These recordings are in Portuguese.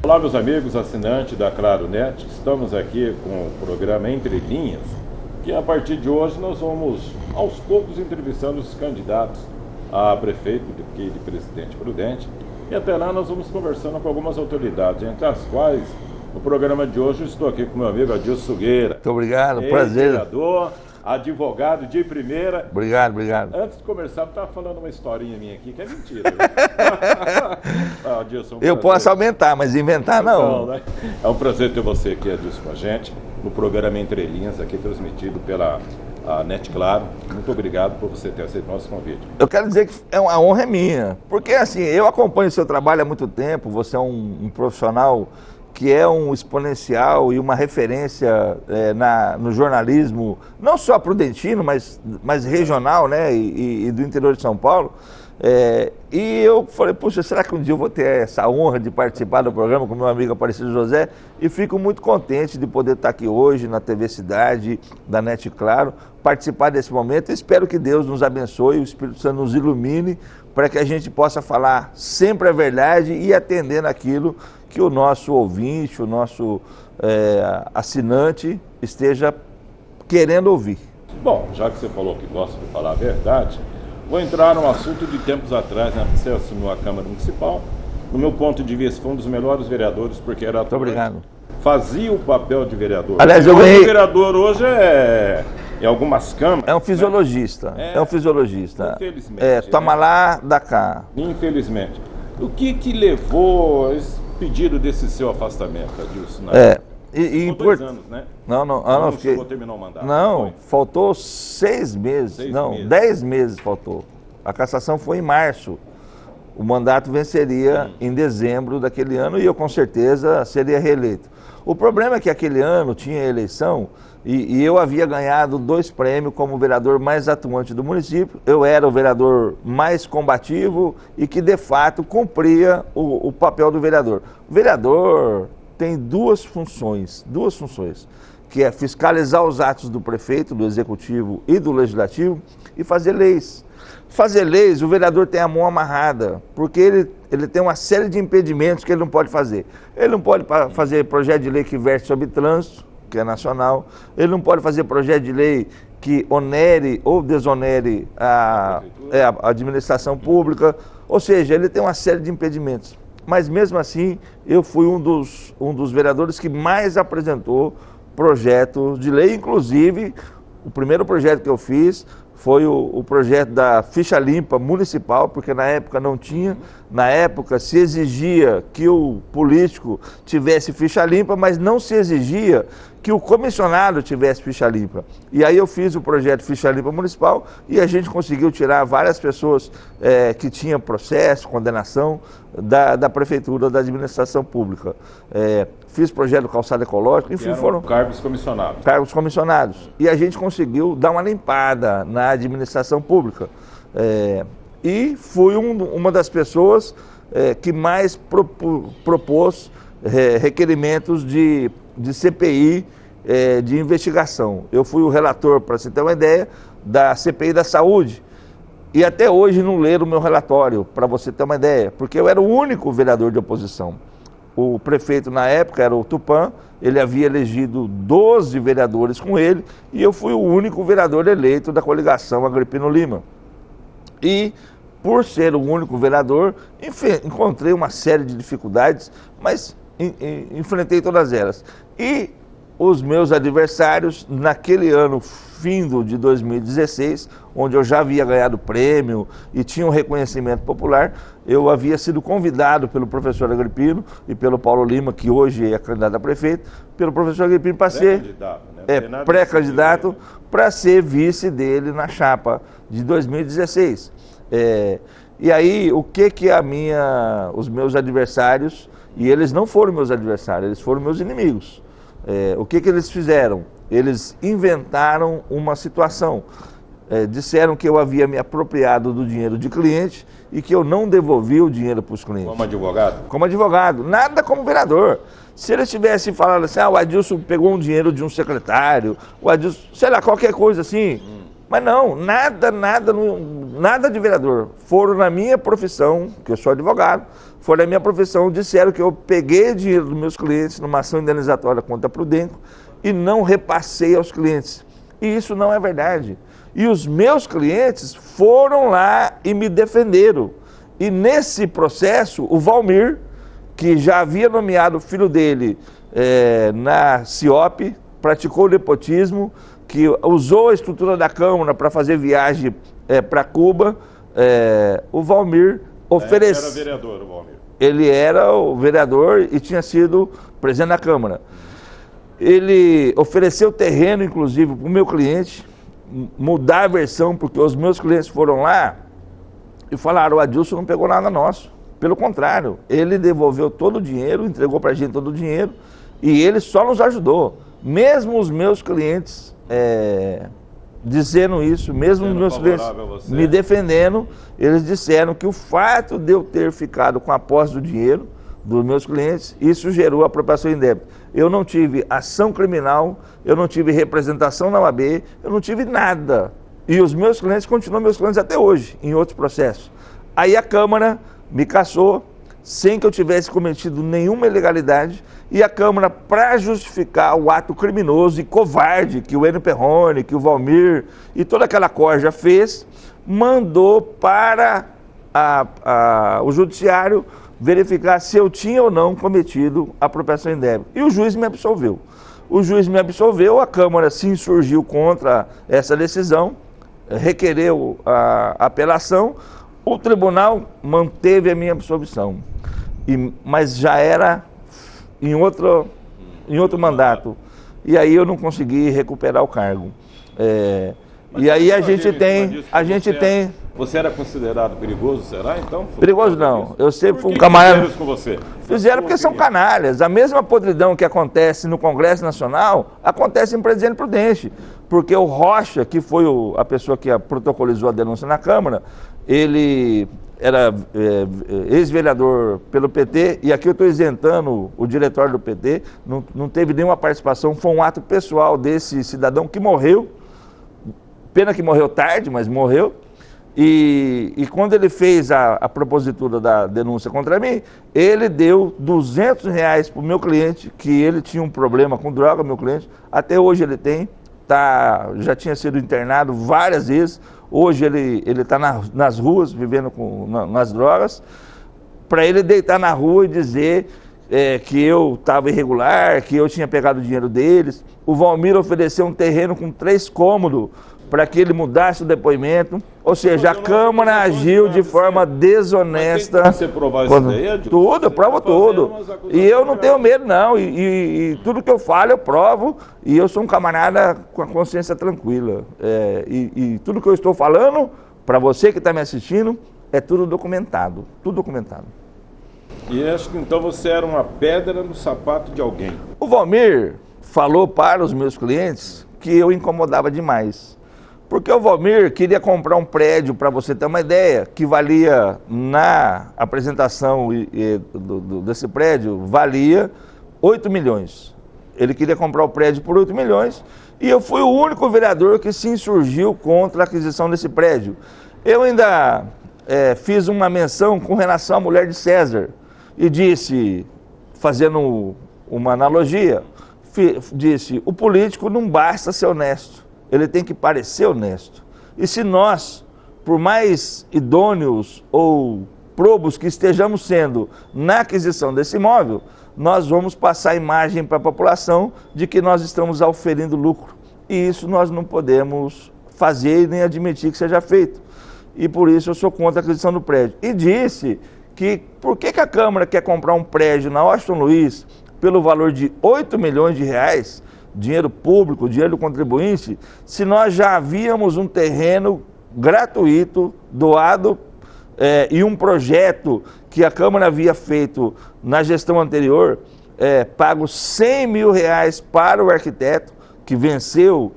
Olá, meus amigos, assinantes da Claro Net. Estamos aqui com o programa Entre Linhas, que a partir de hoje nós vamos, aos poucos, entrevistando os candidatos a prefeito de Presidente Prudente. E até lá nós vamos conversando com algumas autoridades, entre as quais, no programa de hoje, eu estou aqui com meu amigo Adilson Sugueira. Muito obrigado, prazer. Vereador, advogado de primeira. Obrigado. Antes de conversar, eu estava falando uma historinha minha aqui, que é mentira. Adilson, eu posso aumentar, mas inventar não. Né? É um prazer ter você aqui, Adilson, com a gente, no programa Entre Linhas, aqui transmitido pela Net Claro. Muito obrigado por você ter aceito o nosso convite. Eu quero dizer que a honra é minha, porque assim, eu acompanho o seu trabalho há muito tempo, você é um profissional que é um exponencial e uma referência no jornalismo, não só prudentino, mas regional, né, e do interior de São Paulo. E eu falei, puxa, será que um dia eu vou ter essa honra de participar do programa com meu amigo Aparecido José? E fico muito contente de poder estar aqui hoje na TV Cidade, da Net Claro, participar desse momento. Espero que Deus nos abençoe, o Espírito Santo nos ilumine, para que a gente possa falar sempre a verdade e atendendo aquilo que o nosso ouvinte, o nosso assinante esteja querendo ouvir. Bom, já que você falou que gosta de falar a verdade, vou entrar num assunto de tempos atrás, né? Você assumiu a Câmara Municipal. No meu ponto de vista, foi um dos melhores vereadores, porque era atuante. Muito obrigado. Fazia o papel de vereador. Aliás, eu ganhei... O vereador hoje em algumas câmaras... É um fisiologista, né? É um fisiologista. Infelizmente. Toma lá, dá cá. Infelizmente. O que levou esse pedido desse seu afastamento, Adilson? Por 2 anos, né? Não, fiquei... terminou o mandato. Não, faltou 6 meses. 10 meses faltou. A cassação foi em março. O mandato venceria em dezembro daquele ano e eu com certeza seria reeleito. O problema é que aquele ano tinha eleição e eu havia ganhado 2 prêmios como vereador mais atuante do município. Eu era o vereador mais combativo e que de fato cumpria o papel do vereador. O vereador tem duas funções, que é fiscalizar os atos do prefeito, do executivo e do legislativo e fazer leis. Fazer leis, o vereador tem a mão amarrada, porque ele tem uma série de impedimentos que ele não pode fazer. Ele não pode fazer projeto de lei que verte sobre trânsito, que é nacional. Ele não pode fazer projeto de lei que onere ou desonere a administração pública. Ou seja, ele tem uma série de impedimentos. Mas mesmo assim, eu fui um dos vereadores que mais apresentou projetos de lei. Inclusive, o primeiro projeto que eu fiz foi o projeto da ficha limpa municipal, porque na época não tinha. Na época se exigia que o político tivesse ficha limpa, mas não se exigia que o comissionado tivesse ficha limpa. E aí eu fiz o projeto Ficha Limpa Municipal e a gente conseguiu tirar várias pessoas que tinham processo, condenação da prefeitura, da administração pública. Fiz projeto do calçado ecológico, enfim, foram cargos comissionados. Cargos comissionados. E a gente conseguiu dar uma limpada na administração pública. E fui uma das pessoas que mais propôs requerimentos de CPI de investigação. Eu fui o relator, para você ter uma ideia, da CPI da saúde. E até hoje não leram o meu relatório, para você ter uma ideia, porque eu era o único vereador de oposição. O prefeito na época era o Tupã, ele havia elegido 12 vereadores com ele, e eu fui o único vereador eleito da coligação Agripino Lima. E, por ser o único vereador, encontrei uma série de dificuldades, mas enfrentei todas elas. E os meus adversários, naquele ano findo de 2016, onde eu já havia ganhado prêmio e tinha um reconhecimento popular, eu havia sido convidado pelo professor Agripino e pelo Paulo Lima, que hoje é candidato a prefeito, pelo professor Agripino para ser pré-candidato para ser vice dele na chapa de 2016. E aí, o que os meus adversários, e eles não foram meus adversários, eles foram meus inimigos. O que eles fizeram? Eles inventaram uma situação. Disseram que eu havia me apropriado do dinheiro de cliente e que eu não devolvi o dinheiro para os clientes. Como advogado? Como advogado, nada como vereador. Se eles tivessem falado assim, o Adilson pegou um dinheiro de um secretário, o Adilson, sei lá, qualquer coisa assim. Mas não, nada nada de vereador, foram na minha profissão, que eu sou advogado, foram na minha profissão, disseram que eu peguei dinheiro dos meus clientes numa ação indenizatória contra a Prudenco e não repassei aos clientes. E isso não é verdade. E os meus clientes foram lá e me defenderam. E nesse processo, o Valmir, que já havia nomeado o filho dele na CIOP, praticou o nepotismo, que usou a estrutura da Câmara para fazer viagem para Cuba, o Valmir ofereceu... Ele era vereador, o Valmir. Ele era o vereador e tinha sido presidente da Câmara. Ele ofereceu terreno, inclusive, para o meu cliente, mudar a versão, porque os meus clientes foram lá e falaram, o Adilson não pegou nada nosso. Pelo contrário, ele devolveu todo o dinheiro, entregou para a gente todo o dinheiro e ele só nos ajudou. Mesmo os meus clientes dizendo isso, mesmo os meus clientes me defendendo, eles disseram que o fato de eu ter ficado com a posse do dinheiro dos meus clientes, isso gerou apropriação indébita. Eu não tive ação criminal, eu não tive representação na OAB, eu não tive nada. E os meus clientes continuam meus clientes até hoje, em outros processos. Aí a Câmara me cassou, sem que eu tivesse cometido nenhuma ilegalidade, e a Câmara, para justificar o ato criminoso e covarde que o Enio Perrone, que o Valmir e toda aquela corja fez, mandou para o Judiciário verificar se eu tinha ou não cometido apropriação indébita. E o juiz me absolveu. O juiz me absolveu, a Câmara se insurgiu contra essa decisão, requereu a apelação, o tribunal manteve a minha absolvição, mas já era em outro mandato. E aí eu não consegui recuperar o cargo. E aí a gente tem... Você era considerado perigoso, será então? Perigoso não, eu sempre fui um camarada... Fizeram com você? Fizeram porque são canalhas. A mesma podridão que acontece no Congresso Nacional, acontece em Presidente Prudente. Porque o Rocha, que foi a pessoa que protocolizou a denúncia na Câmara, ele era ex-vereador pelo PT, e aqui eu estou isentando o diretório do PT, não teve nenhuma participação, foi um ato pessoal desse cidadão que morreu, pena que morreu tarde, mas morreu. E quando ele fez a propositura da denúncia contra mim, ele deu R$200 para o meu cliente, que ele tinha um problema com droga, meu cliente, até hoje ele tem, já tinha sido internado várias vezes, hoje ele está nas ruas, vivendo nas drogas, para ele deitar na rua e dizer que eu estava irregular, que eu tinha pegado o dinheiro deles. O Valmir ofereceu um terreno com 3 cômodos, para que ele mudasse o depoimento, ou seja, a Câmara agiu de forma desonesta. Mas tem como você provar isso daí? Tudo, eu provo tudo. E eu não tenho medo não, e tudo que eu falo eu provo, e eu sou um camarada com a consciência tranquila. E tudo que eu estou falando, para você que está me assistindo, é tudo documentado, tudo documentado. E acho que então você era uma pedra no sapato de alguém. O Valmir falou para os meus clientes que eu incomodava demais. Porque o Valmir queria comprar um prédio, para você ter uma ideia, que valia, na apresentação desse prédio, valia 8 milhões. Ele queria comprar o prédio por 8 milhões e eu fui o único vereador que se insurgiu contra a aquisição desse prédio. Eu ainda fiz uma menção com relação à mulher de César e disse, fazendo uma analogia, disse, o político não basta ser honesto. Ele tem que parecer honesto. E se nós, por mais idôneos ou probos que estejamos sendo na aquisição desse imóvel, nós vamos passar a imagem para a população de que nós estamos auferindo lucro. E isso nós não podemos fazer e nem admitir que seja feito. E por isso eu sou contra a aquisição do prédio. E disse que por que a Câmara quer comprar um prédio na Washington Luiz pelo valor de 8 milhões de reais, dinheiro público, dinheiro do contribuinte, se nós já havíamos um terreno gratuito, doado, e um projeto que a Câmara havia feito na gestão anterior, pago 100 mil reais para o arquiteto, que venceu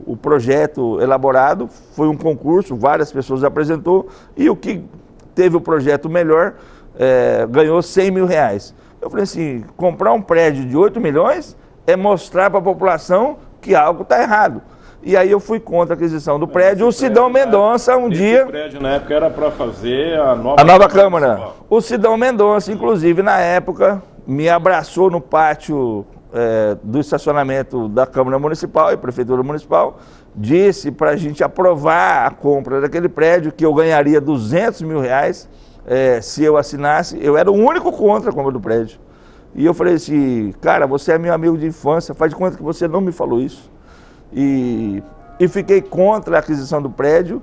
o projeto elaborado, foi um concurso, várias pessoas apresentou, e o que teve o projeto melhor ganhou 100 mil reais. Eu falei assim, comprar um prédio de 8 milhões é mostrar para a população que algo está errado. E aí eu fui contra a aquisição do prédio. O Sidão Mendonça, um dia... Esse prédio, na época, era para fazer a nova Câmara. O Sidão Mendonça, inclusive, na época, me abraçou no pátio do estacionamento da Câmara Municipal e Prefeitura Municipal, disse para a gente aprovar a compra daquele prédio, que eu ganharia R$200 mil se eu assinasse. Eu era o único contra a compra do prédio. E eu falei assim, cara, você é meu amigo de infância, faz de conta que você não me falou isso. E fiquei contra a aquisição do prédio,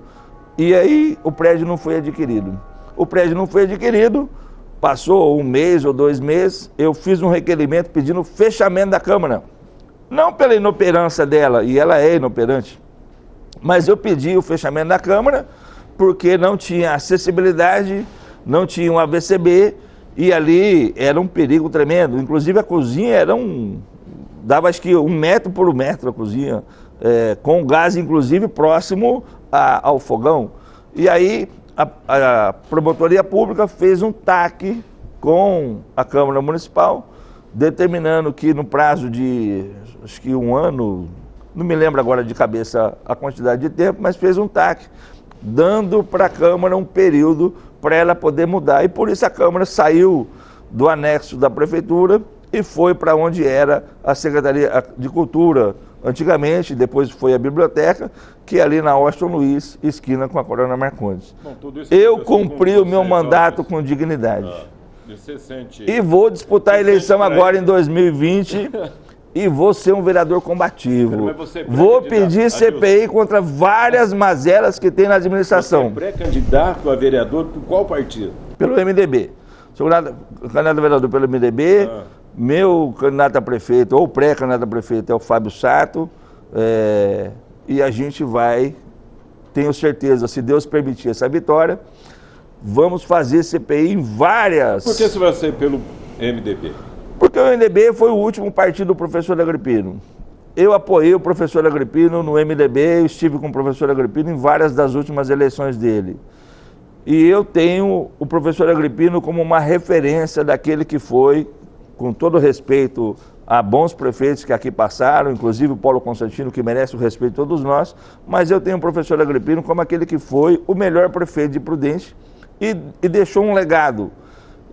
e aí o prédio não foi adquirido. O prédio não foi adquirido, passou 1 mês ou 2 meses, eu fiz um requerimento pedindo o fechamento da Câmara. Não pela inoperância dela, e ela é inoperante, mas eu pedi o fechamento da Câmara porque não tinha acessibilidade, não tinha um AVCB, e ali era um perigo tremendo. Inclusive a cozinha dava acho que 1 metro por 1 metro a cozinha, com gás inclusive próximo ao fogão. E aí a promotoria pública fez um TAC com a Câmara Municipal, determinando que no prazo de acho que 1 ano, não me lembro agora de cabeça a quantidade de tempo, mas fez um TAC, dando para a Câmara um período para ela poder mudar. E por isso a Câmara saiu do anexo da Prefeitura e foi para onde era a Secretaria de Cultura antigamente, depois foi a biblioteca, que é ali na Washington Luiz, esquina com a Coronel Marcondes. Bom, eu cumpri o meu mandato com dignidade. E vou disputar a eleição agora em 2020 e vou ser um vereador combativo. Vou pedir CPI contra várias mazelas que tem na administração. Você é pré-candidato a vereador por qual partido? Pelo MDB. Sou candidato a vereador pelo MDB. Meu candidato a prefeito, ou pré-candidato a prefeito, é o Fábio Sato. E a gente vai, tenho certeza, se Deus permitir essa vitória, vamos fazer CPI em várias... Por que você vai ser pelo MDB? Porque o MDB foi o último partido do professor Agripino. Eu apoiei o professor Agripino no MDB, estive com o professor Agripino em várias das últimas eleições dele. E eu tenho o professor Agripino como uma referência daquele que foi, com todo respeito a bons prefeitos que aqui passaram, inclusive o Paulo Constantino, que merece o respeito de todos nós, mas eu tenho o professor Agripino como aquele que foi o melhor prefeito de Prudente e deixou um legado.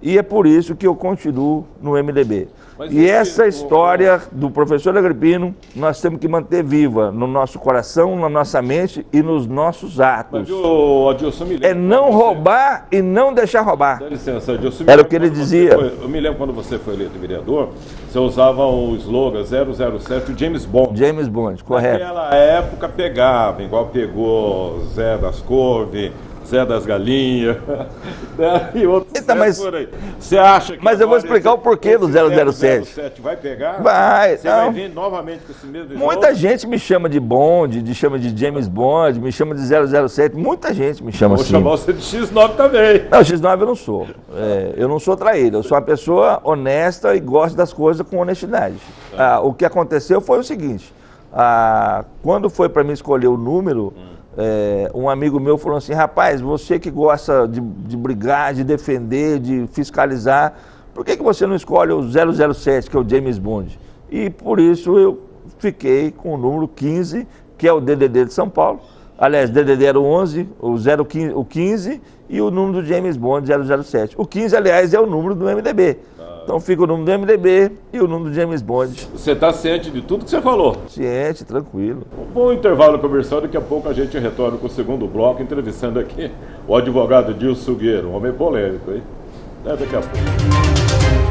E é por isso que eu continuo no MDB. E essa história do professor Agripino, nós temos que manter viva no nosso coração, na nossa mente e nos nossos atos. Mas, Adilson, me lembro, é não roubar e não deixar roubar. Dá licença, Adilson. Era o que ele dizia. Eu me lembro quando você foi eleito vereador, você usava o slogan 007, o James Bond. James Bond, correto. Naquela época pegava, igual pegou Zé das Couve, Zé das Galinhas, e outros por aí. Você acha que... Mas eu vou explicar o porquê do 007. Vai pegar? Vai. Você vai vir novamente com esse mesmo Muita gente me chama de Bond, chama de James Bond, me chama de 007, muita gente me chama assim. Vou chamar você de X9 também. Não, X9 eu não sou. Eu não sou traíra, eu sou uma pessoa honesta e gosto das coisas com honestidade. O que aconteceu foi o seguinte, quando foi para mim escolher o número... um amigo meu falou assim, rapaz, você que gosta de brigar, de defender, de fiscalizar, por que você não escolhe o 007, que é o James Bond? E por isso eu fiquei com o número 15, que é o DDD de São Paulo. Aliás, DDD era o 11, o 15 e o número do James Bond 007. O 15, aliás, é o número do MDB. Então fica o número do MDB e o número do James Bond. Você está ciente de tudo que você falou? Ciente, tranquilo. Um bom intervalo comercial, daqui a pouco a gente retorna com o segundo bloco, entrevistando aqui o advogado Dilson Guerreiro, um homem polêmico, hein? Daqui a pouco.